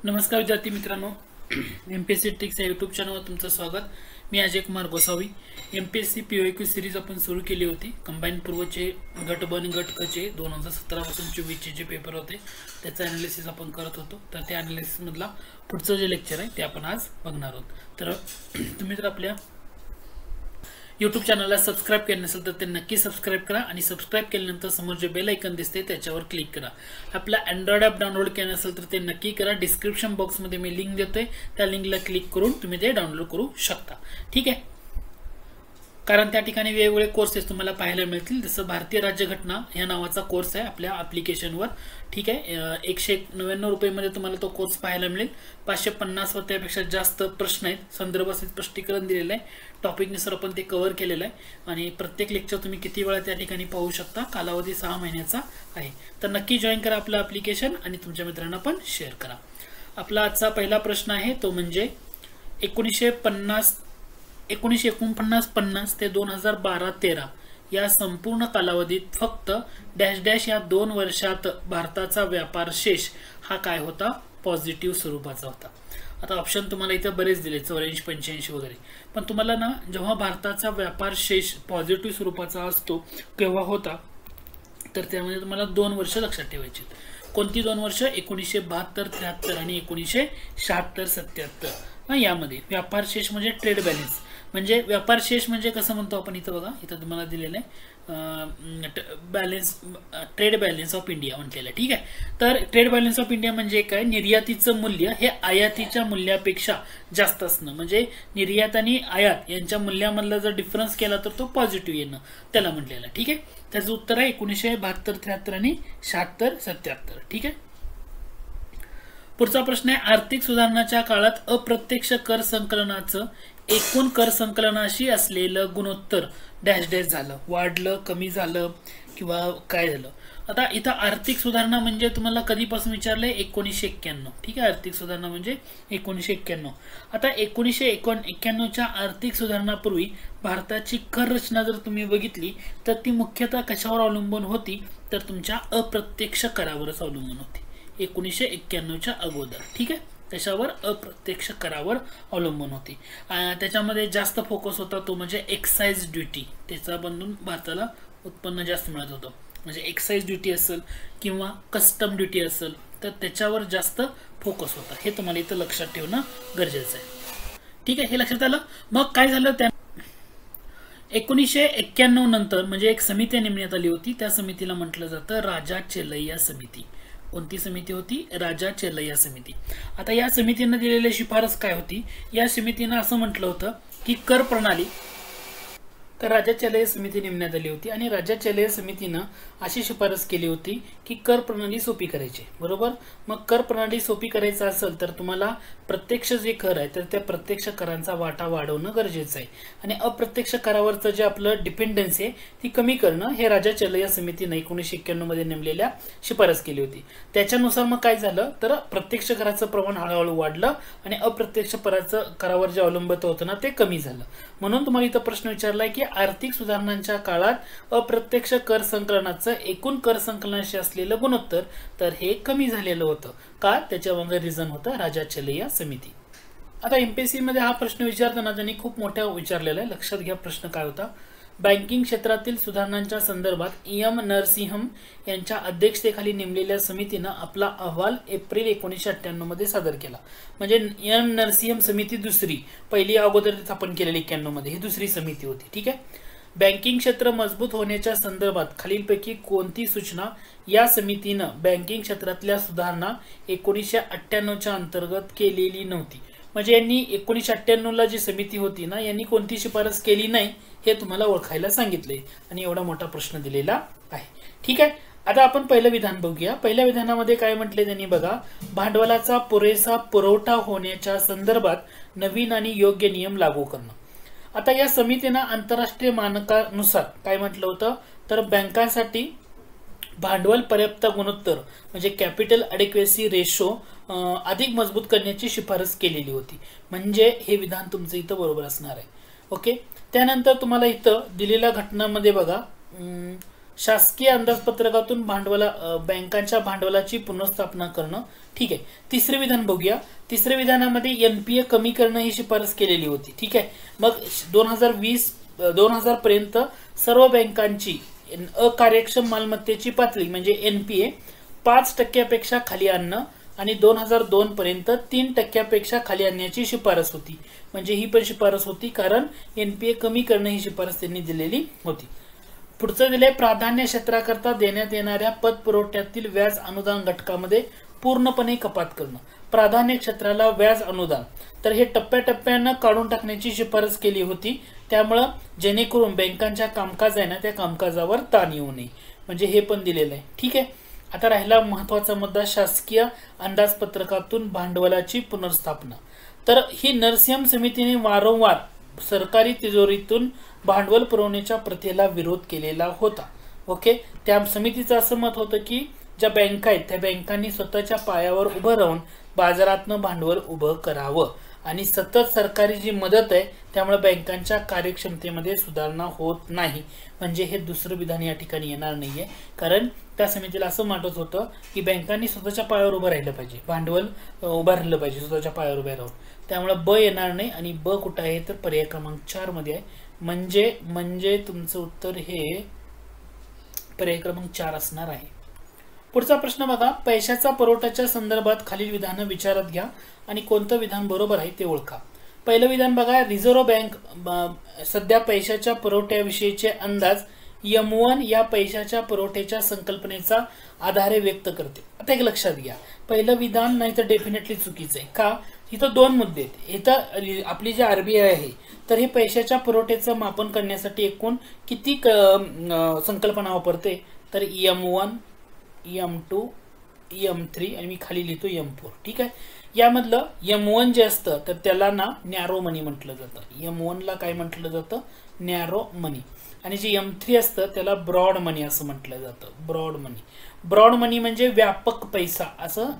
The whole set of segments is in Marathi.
नमस्कार विद्यार्थी मित्रांनो, एमपीएससी ट्रिक्स या यूट्यूब चॅनलवर तुमचं स्वागत। मी अजय कुमार गोसावी। एमपीएससी पीओक्यू सिरीज आपण सुरू केली होती। कंबाईन पूर्वचे गट ब आणि गट क चे 2017 पासून 24 चे जे पेपर होते त्याचा ॲनालिसिस आपण करत होतो। तर त्या ॲनालिसिस मधला पुढचं जे लेक्चर आहे ते आपण आज बघणार आहोत। तर तुम्ही जर आपल्या YouTube चॅनलला सबस्क्राइब केले नसेल तर ते नक्की सबस्क्राइब करा आणि सबस्क्राइब केल्यानंतर समोर जे बेल आयकॉन दिसते त्याच्यावर क्लिक करा। आपला Android ॲप डाउनलोड केलं नसेल तर ते नक्की करा। डिस्क्रिप्शन बॉक्स मध्ये मी लिंक देतोय, त्या लिंकला क्लिक करून तुम्ही ते डाउनलोड करू शकता। ठीक आहे, कारण त्या ठिकाणी वेगवेगळे कोर्सेस तुम्हाला पाहायला मिळतील। जसं भारतीय राज्यघटना या नावाचा कोर्स आहे आपल्या ॲप्लिकेशनवर। ठीक आहे, 199 रुपये मध्ये तुम्हाला तो कोर्स पाहायला मिळेल। 550 व त्यापेक्षा जास्त प्रश्न आहेत, संदर्भासहित स्पष्टीकरण दिलेलं आहे। टॉपिक नुसार आपण ते कव्हर केलेलं आहे आणि प्रत्येक लेक्चर तुम्ही किती वेळा त्या ठिकाणी पाहू शकता। कालावधी 6 महिन्याचा आहे। तर नक्की जॉइन करा आपलं ॲप्लिकेशन आणि तुमच्या मित्रांना पण शेअर करा। आपला आजचा पहिला प्रश्न आहे तो म्हणजे 1949 ते 2012-13 या संपूर्ण कालावधीत फक्त डॅश डॅश या 2 वर्षात भारताचा व्यापार शेष हा काय होता? पॉझिटिव्ह स्वरूपाचा होता। आता ऑप्शन तुम्हाला इथे बरेच दिले, 84, 85 वगैरे, पण तुम्हाला ना जेव्हा भारताचा व्यापार शेष पॉझिटिव्ह स्वरूपाचा असतो केव्हा होता, तर त्यामध्ये तुम्हाला 2 वर्ष लक्षात ठेवायची। कोणती 2 वर्ष? 1972-73 आणि 1976-77 यामध्ये व्यापार शेष म्हणजे ट्रेड बॅलन्स। म्हणजे व्यापार शेष म्हणजे कसं म्हणतो आपण, इथं बघा, इथं तुम्हाला दिलेलं आहे balance, trade balance of India म्हटलेलं आहे। ठीक आहे, तर ट्रेड बॅलन्स ऑफ इंडिया म्हणजे काय? निर्यातीचं मूल्य हे आयातीच्या मूल्यापेक्षा जास्त असणं, म्हणजे निर्यात आणि आयात यांच्या मूल्यामधला जर डिफरन्स केला तर तो पॉझिटिव्ह येणं, त्याला म्हटलेलं आहे। ठीक आहे, त्याचं उत्तर आहे 1972-73 आणि 76-77। ठीक आहे, पुढचा प्रश्न आहे, आर्थिक सुधारणाच्या काळात अप्रत्यक्ष कर संकलनाचं एकूण कर संकलनाशी असलेलं गुणोत्तर डॅश डॅश झालं, वाढलं, कमी झालं किंवा काय झालं? आता इथं आर्थिक सुधारणा म्हणजे तुम्हाला कधीपासून विचारलंय? 1991। ठीक आहे, आर्थिक सुधारणा म्हणजे 1991। आता 1991च्या आर्थिक सुधारणापूर्वी भारताची कर रचना जर तुम्ही बघितली तर ती मुख्यतः कशावर अवलंबून होती? तर तुमच्या अप्रत्यक्ष करावरच अवलंबून होती 1991च्या अगोदर। ठीक आहे, त्याच्यावर अप्रत्यक्ष करावर अवलंबून होती। त्याच्यामध्ये जास्त फोकस होता तो म्हणजे एक्साइज ड्युटी, त्याचा बनून भारताला उत्पन्न जास्त मिळत होतं। म्हणजे एक्साइज ड्युटी असेल किंवा कस्टम ड्युटी असेल तर त्याच्यावर जास्त फोकस होता, हे तुम्हाला इथं लक्षात ठेवणं गरजेचं आहे। ठीक आहे, हे लक्षात आलं। मग काय झालं? त्या 1991 नंतर म्हणजे एक समिती नेमण्यात आली होती, त्या समितीला म्हटलं जातं राजा चेलैया समिती। कोणती समिती होती? राजा चेलैया समिती। आता या समितीने दिलेली शिफारस काय होती? या समितीने असं म्हटलं होतं की कर प्रणाली, तर राजा चेलैया समिती नेमण्यात आली होती आणि राजा चेलैया समितीनं अशी शिफारस केली होती की कर प्रणाली सोपी करायची। बरोबर, मग कर प्रणाली सोपी करायचं असेल तर तुम्हाला प्रत्यक्ष जे कर आहे तर त्या प्रत्यक्ष करांचा वाटा वाढवणं गरजेचं आहे आणि अप्रत्यक्ष करावरचं जे आपलं डिपेंडन्सी आहे ती कमी करणं, हे राजा चेलैया समितीने 1991 मध्ये नेमलेल्या शिफारस केली होती। त्याच्यानुसार मग काय झालं तर प्रत्यक्ष कराचं प्रमाण हळूहळू वाढलं आणि अप्रत्यक्ष करावर जे अवलंबित होतं ना ते कमी झालं। म्हणून तुम्हाला इथं प्रश्न विचारलाय की आर्थिक सुधारणांच्या काळात अप्रत्यक्ष कर संकलनाचं एकूण कर संकलनाशी असलेलं गुणोत्तर तर हे कमी झालेलं होतं का? त्याच्यामागे रिझन होतं राजा चेलैया समिती। आता एमपीएससी मध्ये हा प्रश्न विचारताना त्यांनी खूप मोठा विचारलेला आहे, लक्षात घ्या प्रश्न काय होता। बँकिंग क्षेत्रातील सुधारणांच्या संदर्भात एम नरसिंहम यांच्या अध्यक्षतेखाली नेमलेल्या समितीनं आपला अहवाल एप्रिल 1998 मध्ये सादर केला। म्हणजे एम नरसिंहम समिती दुसरी, पहिली अगोदर स्थापन केलेली 91 मध्ये, ही दुसरी समिती होती। ठीक आहे, बँकिंग क्षेत्र मजबूत होण्याच्या संदर्भात खालीलपैकी कोणती सूचना या समितीनं बँकिंग क्षेत्रातल्या सुधारणा 1998च्या अंतर्गत केलेली नव्हती? म्हणजे यांनी 1998ला जी समिती होती ना, यांनी कोणती शिफारस केली नाही हे तुम्हाला ओळखायला सांगितलंय आणि एवढा मोठा प्रश्न दिलेला आहे। ठीक आहे, आता आपण पहिलं विधान बघूया। पहिल्या विधानामध्ये काय म्हटले त्यांनी बघा, भांडवलाचा पुरेसा पुरवठा होण्याच्या संदर्भात नवीन आणि योग्य नियम लागू करणं। आता या समितीनं आंतरराष्ट्रीय मानकानुसार काय म्हटलं होतं तर बँकांसाठी भांडवल पर्याप्त गुणोत्तर म्हणजे कॅपिटल ॲडिक्वेसी रेशो अधिक मजबूत करण्याची शिफारस केलेली होती। म्हणजे हे विधान तुमचं इथं बरोबर असणार आहे। ओके, त्यानंतर तुम्हाला इथं दिलेल्या घटनांमध्ये बघा शासकीय अंदाजपत्रकातून बँकांच्या भांडवलाची पुनर्स्थापना करणं. ठीक आहे. तिसरे विधान बघूया. तिसऱ्या विधानामध्ये एनपीए कमी करणं ही शिफारस केलेली होती. ठीक आहे. मग 2020 पर्यंत सर्व बँकांची अकार्यक्षम मालमत्तेची पातळी म्हणजे एनपीए 5% खाली आणणं आणि 2002 पर्यंत 3% खाली आणण्याची शिफारस होती. म्हणजे ही पण शिफारस होती, कारण एनपीए कमी करणं ही शिफारस त्यांनी दिलेली होती. पुढचं दिले प्राधान्य क्षेत्राकरता देण्यात येणाऱ्या पतपुरवठ्यातील व्याज अनुदान घटकामध्ये पूर्णपणे कपात करणं. प्राधान्य क्षेत्राला व्याज अनुदान तर हे टप्प्याटप्प्यानं काढून टाकण्याची शिफारस केली होती. त्यामुळं जेणेकरून बँकांच्या कामकाज आहे ना त्या कामकाजावर ताण येऊ नये, म्हणजे हे पण दिलेलं आहे. ठीक आहे. आता राहिला महत्वाचा मुद्दा शासकीय अंदाजपत्रकातून भांडवलाची पुनर्स्थापना. तर ही नरसिंह समितीने वारंवार सरकारी तिजोरीतून भांडवल पुरवण्याच्या प्रथेला विरोध केलेला होता. ओके. त्या समितीचं असं मत होतं की ज्या बँका आहेत त्या बँकांनी स्वतःच्या पायावर उभं राहून बाजारातनं भांडवल उभं करावं आणि सतत सरकारी जी मदत आहे त्यामुळे बँकांच्या कार्यक्षमतेमध्ये सुधारणा होत नाही. म्हणजे हे दुसरं विधान या ठिकाणी येणार नाहीये, कारण त्या समितीला असं वाटत होतं की बँकांनी स्वतःच्या पायावर उभं राहिलं पाहिजे, भांडवल उभं राहिलं पाहिजे स्वतःच्या पायावर उभे राहून. त्यामुळे ब येणार नाही आणि ब कुठं आहे तर पर्याय क्रमांक 4 मध्ये आहे. म्हणजे तुमचं उत्तर हे पर्याय क्रमांक 4 असणार आहे. पुढचा प्रश्न बघा. पैशाचा पुरवठ्याच्या संदर्भात खालील विधानं विचारात घ्या आणि कोणतं विधान बरोबर आहे ते ओळखा. पहिलं विधान बघा. रिझर्व्ह बँक सध्या पैशाच्या पुरवठ्याविषयीचे अंदाज M1 या पैशाच्या पुरवठ्याच्या संकल्पनेचा आधारे व्यक्त करते. आता एक लक्षात घ्या, पहिलं विधान नाही तर डेफिनेटली चुकीचं आहे. का? इथं दोन मुद्दे आहेत. इथं आपली जी RBI आहे तर हे पैशाच्या पुरवठ्याचं मापन करण्यासाठी एकूण किती संकल्पना वापरते तर M1, M2, M3 आणि मी खाली लिहितो M4. ठीक आहे. यामधलं M1 जे असतं तर त्याला ना नॅरो मनी म्हटलं जातं. M1 ला काय म्हटलं जातं? नॅरो मनी. आणि जे M3 असतं त्याला ब्रॉड मनी असं म्हटलं जातं. ब्रॉड मनी. ब्रॉड मनी म्हणजे व्यापक पैसा असं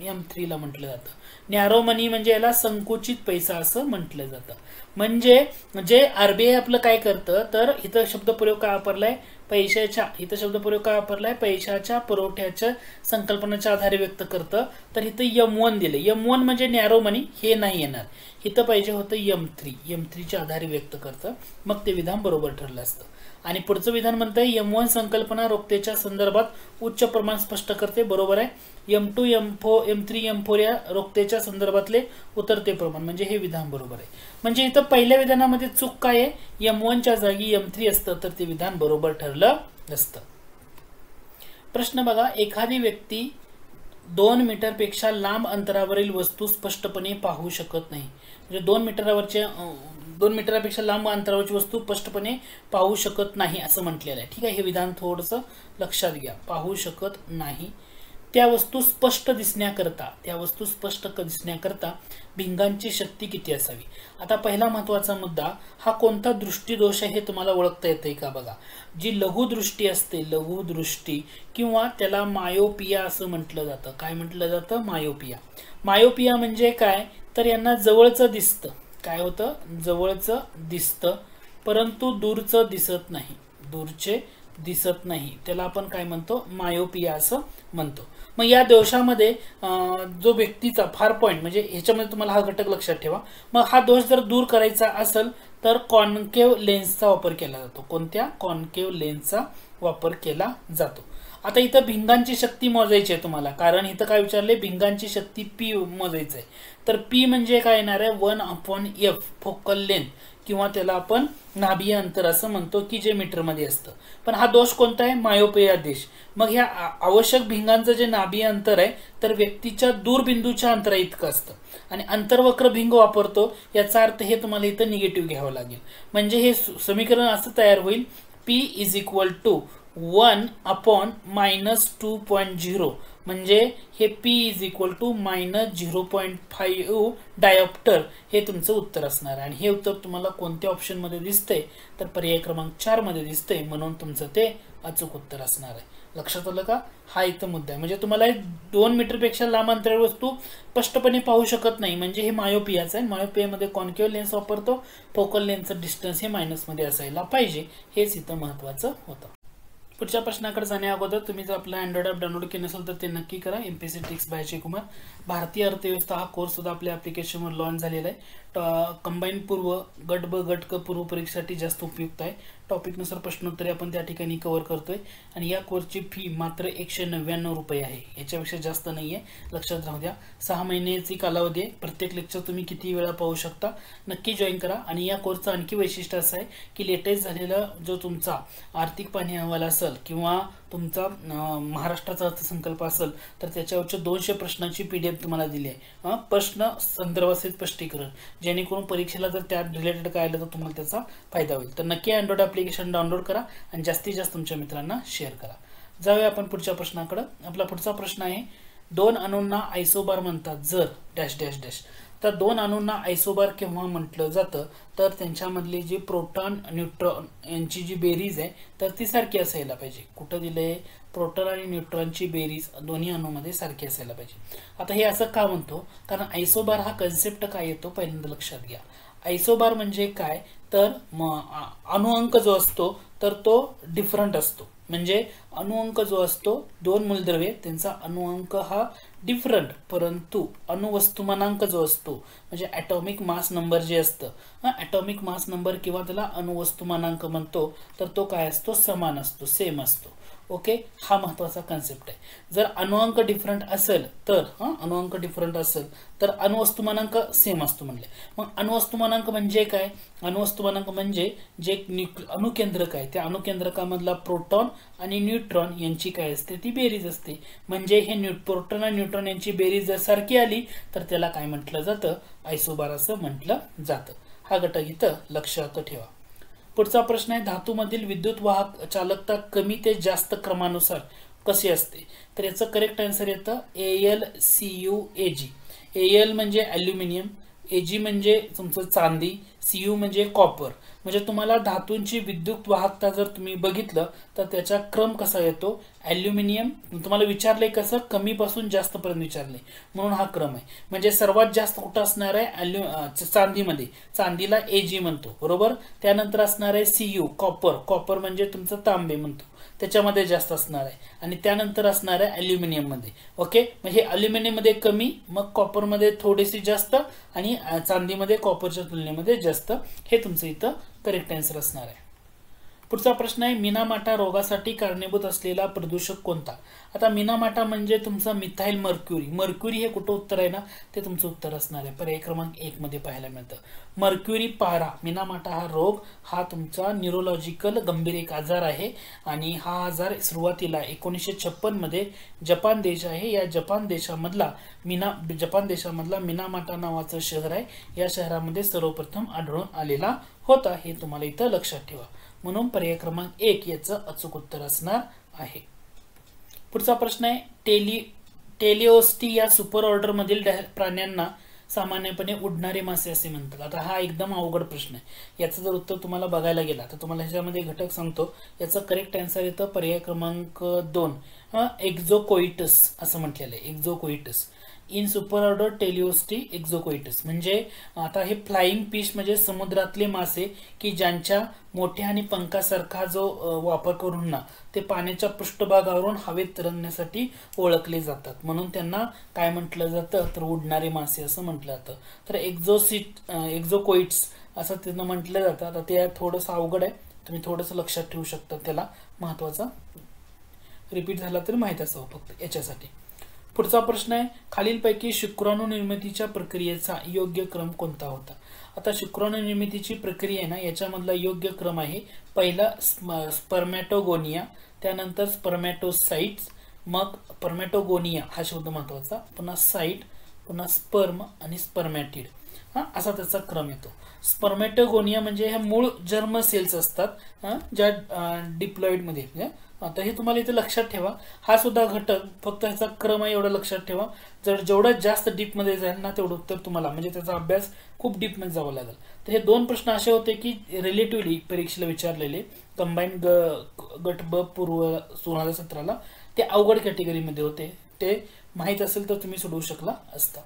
M3 ला म्हटलं जातं. नॅरो मनी म्हणजे याला संकुचित पैसा असं म्हटलं जातं. म्हणजे जे RBI आपलं काय करतं तर इथं शब्दप्रयोग काय वापरलाय? इथं शब्दप्रयोग काय वापरलाय? पैशाच्या पुरवठ्याच्या संकल्पनेच्या आधारे व्यक्त करतं. तर इथं M1 दिले. M1 म्हणजे नॅरो मनी, हे नाही येणार. इथं पाहिजे होतं M3 च्या आधारे व्यक्त करतं, मग ते विधान बरोबर ठरलं असतं. आणि पुढचं विधान म्हणतंय M1 संकल्पना रोखतेच्या संदर्भात उच्च प्रमाण स्पष्ट करते. बरोबर आहे. M2, M3, M4 या रोखतेच्या संदर्भातले उतरते प्रमाण, म्हणजे हे विधान बरोबर आहे. म्हणजे इथं पहिल्या विधानामध्ये चूक काय आहे? M1 च्या जागी M3 असतं तर ते विधान बरोबर ठरलं नसतं. प्रश्न बघा. एखादी व्यक्ती 2 मीटरपेक्षा लांब अंतरावरील वस्तू स्पष्टपणे पाहू शकत नाही. म्हणजे 2 मीटरपेक्षा लांब अंतरावरची वस्तू स्पष्टपणे पाहू शकत नाही असं म्हटलेलं आहे. ठीक आहे. हे विधान थोडंसं लक्षात घ्या. पाहू शकत नाही. त्या वस्तू स्पष्ट दिसण्याकरता भिंगांची शक्ती किती असावी. आता पहिला महत्वाचा मुद्दा हा कोणता दृष्टीदोष आहे हे तुम्हाला ओळखता येते का बघा. जी लघुदृष्टी असते, लघुदृष्टी किंवा त्याला मायोपिया असं म्हटलं जातं. काय म्हटलं जातं? मायोपिया. मायोपिया म्हणजे काय तर यांना जवळचं दिसतं. काय होतं? जवळचं दिसतं परंतु दूरचं दिसत नाही. दूरचे दिसत नाही त्याला आपण काय म्हणतो? मायोपिया असं म्हणतो. मग या दोषामध्ये जो व्यक्तीचा फार पॉइंट म्हणजे ह्याच्यामध्ये तुम्हाला हा घटक लक्षात ठेवा. मग हा दोष जर दूर करायचा असेल तर कॉन्केव्ह लेन्सचा वापर केला जातो. कोणत्या? कॉन्केव्ह लेन्सचा वापर केला जातो. आता इथं भिंगांची शक्ती मोजायची आहे तुम्हाला, कारण इथं काय विचारले? भिंगांची शक्ती P मोजायचं आहे. तर P म्हणजे काय येणार आहे? 1/F फोकल लेंथ किंवा त्याला आपण नाभीय अंतर असं म्हणतो की जे मीटरमध्ये असतं. पण हा दोष कोणता आहे? मायोपिया दोष. मग ह्या आवश्यक भिंगांचं जे नाभीय अंतर आहे तर व्यक्तीच्या दूरबिंदूच्या अंतरा इतकं असतं आणि अंतर्वक्र भिंग वापरतो याचा अर्थ हे तुम्हाला इथं निगेटिव्ह घ्यावं लागेल. म्हणजे हे समीकरण असं तयार होईल. P = 1/-2.0 म्हणजे हे P = -0.5 डायोप्टर हे तुमचं उत्तर असणार आहे. आणि हे उत्तर तुम्हाला कोणत्या ऑप्शन मध्ये दिसतंय तर पर्याय क्रमांक 4 मध्ये दिसतंय, म्हणून तुमचं ते अचूक उत्तर असणार आहे. लक्षात आलं का? हा इथं मुद्दा आहे. म्हणजे तुम्हाला 2 मीटरपेक्षा लांब अंतरावर वस्तू स्पष्टपणे पाहू शकत नाही म्हणजे हे मायोपियाचं आहे. मायोपियामध्ये कॉन्केव्ह लेन्स वापरतो. फोकल लेन्सचं डिस्टन्स हे मायनस मध्ये असायला पाहिजे. हेच इथं महत्वाचं होतं. पुढच्या प्रश्नाकडे जाण्या अगोदर तुम्ही जर आपला अँड्रॉइड ॲप डाउनलोड केलं नसेल तर ते नक्की करा. MPSC tricks bye Ajay Kumar. भारतीय अर्थव्यवस्था हा कोर्स सुद्धा आपल्या ॲप्लिकेशनवर लॉन्च झालेला आहे. कंबाईन पूर्व, गट ब गट क पूर्व परीक्षेसाठी जास्त उपयुक्त आहे. टॉपिकनुसार प्रश्नोत्तरे आपण त्या ठिकाणी कव्हर करतोय आणि या कोर्सची फी मात्र 199 रुपये आहे. याच्यापेक्षा जास्त नाही आहे, लक्षात राहू द्या. 6 महिन्याची कालावधी आहे. प्रत्येक लेक्चर तुम्ही किती वेळा पाहू शकता. नक्की जॉईन करा. आणि या कोर्सचं आणखी वैशिष्ट्य असं आहे की लेटेस्ट झालेला जो तुमचा आर्थिक पाहणी अहवाल असेल किंवा तुमचा महाराष्ट्राचा अर्थसंकल्प असेल तर त्याच्यावरच्या 200 प्रश्नांची PDF तुम्हाला दिली आहे. प्रश्न संदर्भासहित स्पष्टीकरण, जेणेकरून परीक्षेला जर त्या रिलेटेड काय आलं तर तुम्हाला त्याचा फायदा होईल. तर नक्की अँड्रॉइड ॲप्लिकेशन डाउनलोड करा आणि जास्तीत जास्त तुमच्या मित्रांना शेअर करा. जाऊया आपण पुढच्या प्रश्नाकडे. आपला पुढचा प्रश्न आहे, 2 अणूंना आयसोबार म्हणतात जर डॅश डॅश डॅश. तर 2 अणूंना आयसोबार केव्हा म्हटलं जातं तर त्यांच्यामधली जी प्रोटॉन न्यूट्रॉन यांची जी बेरीज आहे तर ती सारखी असायला पाहिजे. कुठं दिलंय? प्रोटॉन आणि न्यूट्रॉनची बेरीज दोन्ही अणूमध्ये सारखी असायला पाहिजे. आता हे असं का म्हणतो? कारण आयसोबार हा कन्सेप्ट काय येतो पहिल्यांदा लक्षात घ्या. आयसोबार म्हणजे काय तर अणुअंक जो असतो तर तो डिफरंट असतो. म्हणजे अणुअंक जो असतो 2 मूलद्रव्ये त्यांचा अणुअंक हा डिफरंट, परंतु अणुवस्तुमानांक जो असतो म्हणजे ॲटॉमिक मास नंबर जे असतं, ॲटॉमिक मास नंबर किंवा त्याला अणुवस्तुमानांक म्हणतो, तर तो काय असतो? समान असतो, सेम असतो. ओके, हा महत्त्वाचा कन्सेप्ट आहे. जर अणुअंक डिफरंट असेल तर अणुअंक डिफरंट असेल तर अणुवस्तुमानांक सेम असतो म्हणले. मग अणुवस्तुमानांक म्हणजे काय? अणुवस्तुमानांक म्हणजे जे अणुकेंद्रक आहे त्या अणुकेंद्रकामधला प्रोटॉन आणि न्यूट्रॉन यांची काय असते? ती बेरीज असते. म्हणजे हे प्रोटॉन आणि न्यूट्रॉन यांची बेरीज जर सारखी आली तर त्याला काय म्हटलं जातं? आयसोबार असं म्हटलं जातं. हा घटक इथं लक्षात ठेवा. पुढचा प्रश्न आहे, धातूमधील विद्युत वाहक चालकता कमी ते जास्त क्रमानुसार कशी असते? तर याचं करेक्ट आन्सर येतं AlCuAg. Al म्हणजे ॲल्युमिनियम, Ag म्हणजे तुमचं चांदी, Cu म्हणजे कॉपर. म्हणजे तुम्हाला धातूंची विद्युत वाहकता जर तुम्ही बघितलं तर त्याचा क्रम कसा येतो? ॲल्युमिनियम तुम्हाला विचारलंय कसं? कमी पासून जास्त पर्यंत विचारले म्हणून हा क्रम आहे. म्हणजे सर्वात जास्त कुठं असणार आहे? चांदीमध्ये. चांदीला Ag म्हणतो, बरोबर. त्यानंतर असणार आहे Cu कॉपर. कॉपर म्हणजे तुमचं तांबे म्हणतो, त्याच्यामध्ये जास्त असणार आहे. आणि त्यानंतर असणार आहे ॲल्युमिनियम मध्ये. ओके, म्हणजे ॲल्युमिनियम मध्ये कमी, मग कॉपर मध्ये थोडीशी जास्त आणि चांदीमध्ये कॉपरच्या तुलनेमध्ये जास्त. हे तुमचं इथं करेक्ट आन्सर असणार आहे. पुढचा प्रश्न आहे, मिनामाटा रोगासाठी कारणीभूत असलेला प्रदूषक कोणता? आता मिनामाटा म्हणजे तुमचा मिथाइल मर्क्युरी. मर्क्युरी हे कुठं उत्तर आहे ना, ते तुमचं उत्तर असणार आहे. पर्याय क्रमांक 1 मध्ये पाहायला मिळतं. मर्क्युरी पारा. मिनामाटा हा रोग हा तुमचा न्यूरोलॉजिकल गंभीर एक आजार आहे आणि हा आजार सुरुवातीला 1956 मध्ये जपान देश आहे, या जपान देशामधला मिनामाटा नावाचं शहर आहे. या शहरामध्ये सर्वप्रथम आढळून आलेला होता. हे तुम्हाला इथं लक्षात ठेवा. म्हणून पर्याय क्रमांक 1 याचं अचूक उत्तर असणार आहे. पुढचा प्रश्न आहे, टेलिओस्टी या सुपर ऑर्डर मधील प्राण्यांना सामान्यपणे उडणारे मासे असे म्हणतात. आता हा एकदम अवघड प्रश्न आहे. याचं जर उत्तर तुम्हाला बघायला गेला तर तुम्हाला ह्याच्यामध्ये घटक सांगतो. याचं करेक्ट आन्सर येतं पर्याय क्रमांक 2 एक्झोकोइटस असं म्हटलेलं आहे. एक्झोकोइटस इन सुपर ऑर्डर टेलिओस्टी एक्झोकोइटस. म्हणजे आता हे फ्लाइंग फिश म्हणजे समुद्रातले मासे की ज्यांच्या मोठ्या आणि पंखासारखा जो वापर करून ना ते पाण्याच्या पृष्ठभागावरून हवेत तरंगण्यासाठी ओळखले जातात, म्हणून त्यांना काय म्हटलं जातं तर उडणारे मासे असं म्हटलं जातं. तर एक्झोकोइट्स असं त्यांना म्हटलं जातं. आता ते थोडंसं अवघड आहे, तुम्ही थोडंसं लक्षात ठेवू शकता. त्याला महत्वाचा रिपीट झाला तरी माहित असावं फक्त याच्यासाठी. पुढचा प्रश्न आहे, खालीलपैकी शुक्राणू निर्मितीच्या प्रक्रियेचा योग्य क्रम कोणता होता? आता शुक्राणू निर्मितीची प्रक्रिया आहे ना, याच्यामधला योग्य क्रम आहे, पहिला स्पर्मॅटोगोनिया, त्यानंतर स्पर्मॅटोसाइट्स, मग पर्मॅटोगोनिया हा शब्द महत्वाचा, पुन्हा साइट, पुन्हा स्पर्म आणि स्पर्मॅटिड. असा त्याचा क्रम येतो. स्पर्मॅटोगोनिया म्हणजे ह्या मूळ जर्म सेल्स असतात ज्या डिप्लॉइड मध्ये. आता हे तुम्हाला इथे लक्षात ठेवा. हा सुद्धा घटक फक्त ह्याचा क्रम आहे एवढं लक्षात ठेवा. जर जेवढं जास्त डीप मध्ये जाईल ना तेवढं उत्तर तुम्हाला म्हणजे त्याचा अभ्यास खूप डीप मध्ये जावं लागेल. तर हे 2 प्रश्न असे होते की रिलेटिव्हली परीक्षेला विचारलेले, कंबाईन गट ब पूर्व 2017ला, ते अवघड कॅटेगरीमध्ये होते. ते माहीत असेल तर तुम्ही सोडवू शकला असता.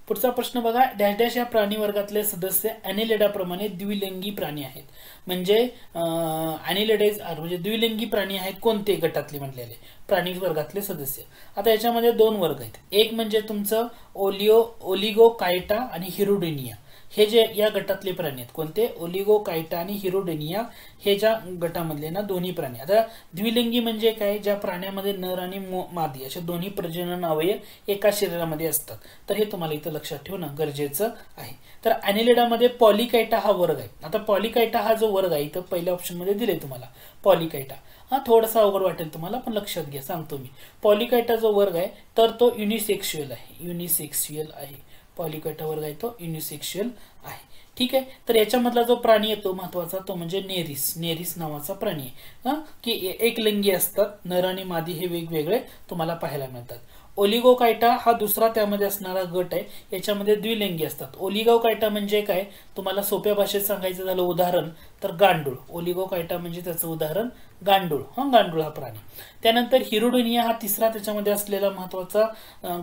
पुढचा प्रश्न बघा, डॅश डॅश या प्राणी वर्गातले सदस्य ॲनिलिडा प्रमाणे द्विलिंगी प्राणी आहेत. म्हणजे ॲनिलिडेज म्हणजे द्विलिंगी प्राणी आहेत कोणते गटातले म्हटलेले प्राणी वर्गातले सदस्य. आता याच्यामध्ये दोन वर्ग आहेत. एक म्हणजे तुमचं ओलिगोकायटा आणि हिरुडिनिया, हे जे या गटातले प्राणी आहेत. कोणते? ओलिगोकायटा आणि हिरुडिनिया हे ज्या गटामधले ना दोन्ही प्राणी. आता द्विलिंगी म्हणजे काय? ज्या प्राण्यामध्ये नर आणि मादी असे दोन्ही प्रजनन अवयव एका शरीरामध्ये असतात. तर हे तुम्हाला इथं लक्षात ठेवणं गरजेचं आहे. तर ॲनिलिडामध्ये पॉलिकायटा हा वर्ग आहे. आता पॉलिकायटा हा जो वर्ग आहे इथं पहिल्या ऑप्शन मध्ये दिले तुम्हाला पॉलिकायटा. हा थोडासा अवघड वाटेल तुम्हाला, पण लक्षात घ्या, सांगतो मी. पॉलिकायटा जो वर्ग आहे तर तो युनिसेक्शुअल आहे. युनिसेक्शुअल आहे. पॉलिकायटा वर्ग आहे तो युनिसेक्शुअल आहे. ठीक आहे. तर याच्यामधला जो प्राणी येतो महत्वाचा तो म्हणजे नेरिस. नेरिस नावाचा प्राणी आहे की एकलिंगी असतात. नर आणि मादी हे वेगवेगळे तुम्हाला पाहायला मिळतात. ओलिगोकायटा हा दुसरा त्यामध्ये असणारा गट आहे. याच्यामध्ये द्विलिंगी असतात. ओलिगोकायटा म्हणजे काय? तुम्हाला सोप्या भाषेत सांगायचं झालं उदाहरण तर गांडूळ. ओलिगोकायटा म्हणजे त्याचं उदाहरण गांडूळ. गांडूळ हा प्राणी. त्यानंतर हिरुडिनिया हा तिसरा त्याच्यामध्ये असलेला महत्वाचा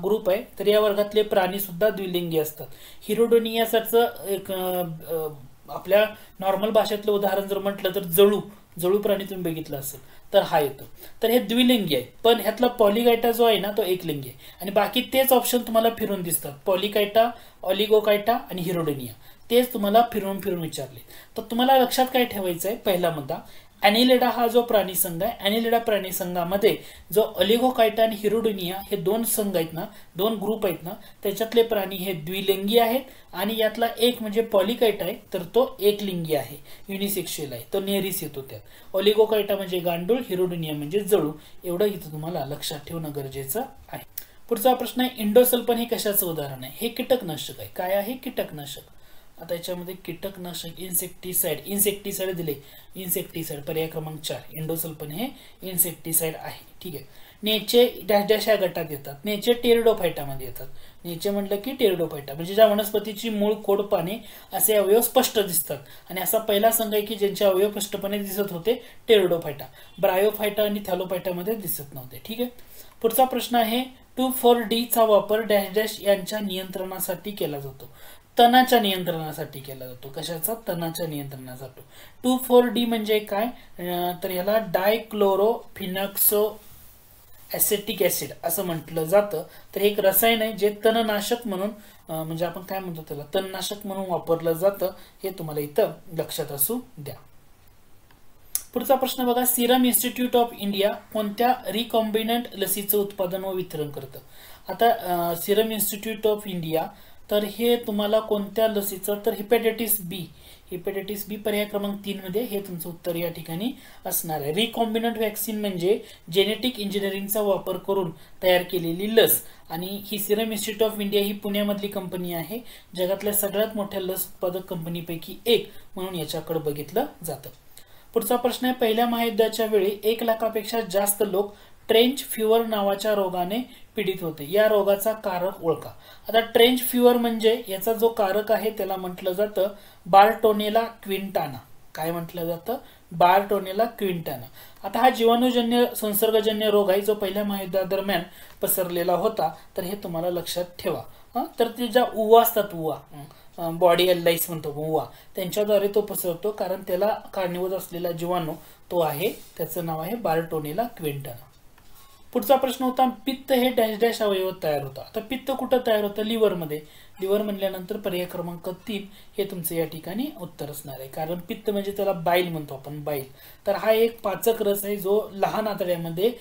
ग्रुप आहे. तर या वर्गातले प्राणी सुद्धा द्विलिंगी असतात. हिरुडिनियाचं एक आपल्या नॉर्मल भाषेतलं उदाहरण जर म्हटलं तर जळू प्राणी तुम्ही बघितलं असेल तर हा येतो. तर हे द्विलिंगी आहे. पण ह्यातला पॉलिकायटा जो आहे ना तो एकलिंगी आहे. आणि बाकी तेच ऑप्शन तुम्हाला फिरून दिसतात. पॉलिकायटा, ऑलिगोकायटा आणि हिरुडिनिया तेच तुम्हाला फिरून विचारले. तर तुम्हाला लक्षात काय ठेवायचं आहे? पहिला मुद्दा, ॲनिलिडा हा जो प्राणी संघ आहे, ॲनिलिडा प्राणी संघामध्ये जो ऑलिगोकायटा आणि हिरुडिनिया हे दोन संघ आहेत ना, दोन ग्रुप आहेत ना, त्याच्यातले प्राणी हे द्विलिंगी आहेत. आणि यातला एक म्हणजे पॉलिकायटा आहे तर तो एकलिंगी आहे, युनिसेक्शुअल आहे, तो नेरिस येतो त्यात. ऑलिगोकायटा म्हणजे गांडूळ, हिरुडिनिया म्हणजे जळू. एवढं इथं तुम्हाला लक्षात ठेवणं गरजेचं आहे. पुढचा प्रश्न आहे, इंडोसल्फन हे कशाचं उदाहरण आहे? हे कीटकनाशक आहे. काय आहे? कीटकनाशक. आता याच्यामध्ये कीटकनाशक इन्सेक्टिसाइड दिले. इन्सेक्टिसाइड पर्याय क्रमांक 4. इंडोसल्फन हे इन्सेक्टिसाइड आहे. ठीक आहे. नेचे डॅश डॅश या गटात येतात. नेचे टेरिडोफायटामध्ये येतात. नेचे म्हटलं की टेरिडोफायटा म्हणजे ज्या वनस्पतीची मूळ, खोड, पाने असे अवयव स्पष्ट दिसतात. आणि असा पहिला संघ आहे की ज्यांचे अवयव स्पष्टपणे दिसत होते टेरिडोफायटा. ब्रायोफायटा आणि थॅलोफायटामध्ये दिसत नव्हते. ठीक आहे. पुढचा प्रश्न आहे, 2,4-D चा वापर डॅश डॅश यांच्या नियंत्रणासाठी केला जातो. तणाच्या नियंत्रणासाठी केला जातो. कशाचा? तणाच्या नियंत्रणासाठी. 2,4-D म्हणजे काय? तर याला डायक्लोरोफिनॉक्सो ॲसेटिक ॲसिड असं म्हटलं जातं. तर हे एक रसायन आहे जे तणनाशक म्हणून म्हणजे आपण काय म्हणतो त्याला, तणनाशक म्हणून वापरलं जातं. हे तुम्हाला इथं लक्षात असू द्या. पुढचा प्रश्न बघा, सिरम इन्स्टिट्यूट ऑफ इंडिया कोणत्या रिकॉम्बिनंट लसीचं उत्पादन व वितरण करतं? आता सिरम इन्स्टिट्यूट ऑफ इंडिया तर हे तुम्हाला कोणत्या लसीचं? तर हेपॅटायटिस बी पर्याय क्रमांक 3 मध्ये हे तुमचं उत्तर या ठिकाणी असणार आहे. रिकॉम्बिनंट व्हॅक्सिन म्हणजे जेनेटिक इंजिनिअरिंगचा वापर करून तयार केलेली लस. आणि ही सिरम इन्स्टिट्यूट ऑफ इंडिया ही पुण्यामधली कंपनी आहे. जगातल्या सगळ्यात मोठ्या लस उत्पादक कंपनीपैकी एक म्हणून याच्याकडे बघितलं जातं. पुढचा प्रश्न आहे, पहिल्या महायुद्धाच्या वेळी 1 लाखापेक्षा जास्त लोक ट्रेंच फिवर नावाच्या रोगाने पीडित होते. या रोगाचा कारक ओळखा. आता ट्रेंच फिवर म्हणजे याचा जो कारक आहे त्याला म्हटलं जातं बार्टोनेला क्विंटाना. काय म्हटलं जातं? Bartonella Quintana. आता हा जीवाणूजन्य संसर्गजन्य रोग आहे जो पहिल्या महायुद्धादरम्यान पसरलेला होता. तर हे तुम्हाला लक्षात ठेवा. तर ते ज्या उवा असतात, बॉडी एल्लाइस म्हणतो उवा, त्यांच्याद्वारे तो पसरतो. कारण त्याला कारणीभूत असलेला जीवाणू तो आहे, त्याचं नाव आहे बार्टोनेला क्विंटाना. पुढचा प्रश्न होता, पित्त हे डॅश डॅश अवयवात तयार होतं. आता पित्त कुठं तयार होतं? लिव्हरमध्ये. लिव्हर म्हणल्यानंतर पर्याय क्रमांक 3 हे तुमचं या ठिकाणी उत्तर असणार आहे. कारण पित्त म्हणजे त्याला बाईल म्हणतो आपण, बाईल. तर हा एक पाचक रस आहे जो लहान आतड्यामध्ये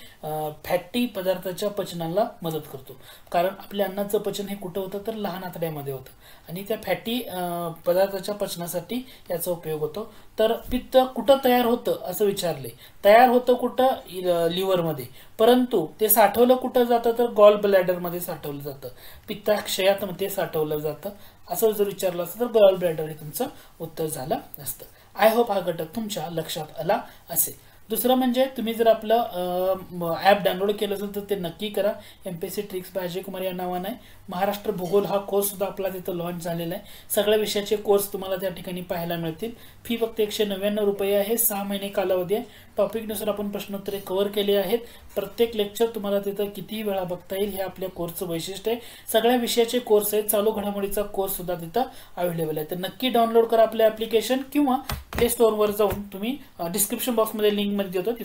फॅटी पदार्थाच्या पचनाला मदत करतो. कारण आपल्या अन्नाचं पचन हे कुठं होतं? तर लहान आतड्यामध्ये होतं. आणि त्या फॅटी पदार्थाच्या पचनासाठी याचा उपयोग होतो. तर पित्त कुठं तयार होतं असं विचारले. तयार होतं कुठं? लिव्हरमध्ये. परंतु ते साठवलं कुठं जातं? तर गॉल ब्लॅडरमध्ये साठवलं जातं. पित्ताशयात मध्ये साठवलं जातं. असं जर विचारलं असतं तर गॉल ब्लॅडर हे तुमचं उत्तर झालं असतं. आय होप हा घटक तुमच्या लक्षात आला असेल. दुसरं म्हणजे तुम्ही जर आपलं ॲप डाउनलोड केलं असेल तर ते नक्की करा. MPSC tricks bye Ajay Kumar या नावानं आहे. महाराष्ट्र भूगोल हा कोर्स सुद्धा आपला तिथं लॉन्च झालेला आहे. सगळ्या विषयाचे कोर्स तुम्हाला त्या ठिकाणी पाहायला मिळतील. फी फक्त 199 रुपये आहे. 6 महिने कालावधी आहे. टॉपिकनुसार आपण प्रश्नोत्तरे कव्हर केली आहेत. प्रत्येक लेक्चर तुम्हाला तिथं कितीही वेळा बघता येईल. हे आपल्या कोर्सचं वैशिष्ट्य आहे. सगळ्या विषयाचे कोर्स आहेत. चालू घडामोडीचा कोर्स सुद्धा तिथं अवेलेबल आहे. तर नक्की डाउनलोड करा आपलं ॲप्लिकेशन किंवा प्ले स्टोअरवर जाऊन तुम्ही डिस्क्रिप्शन बॉक्समध्ये लिंकमध्ये देतो.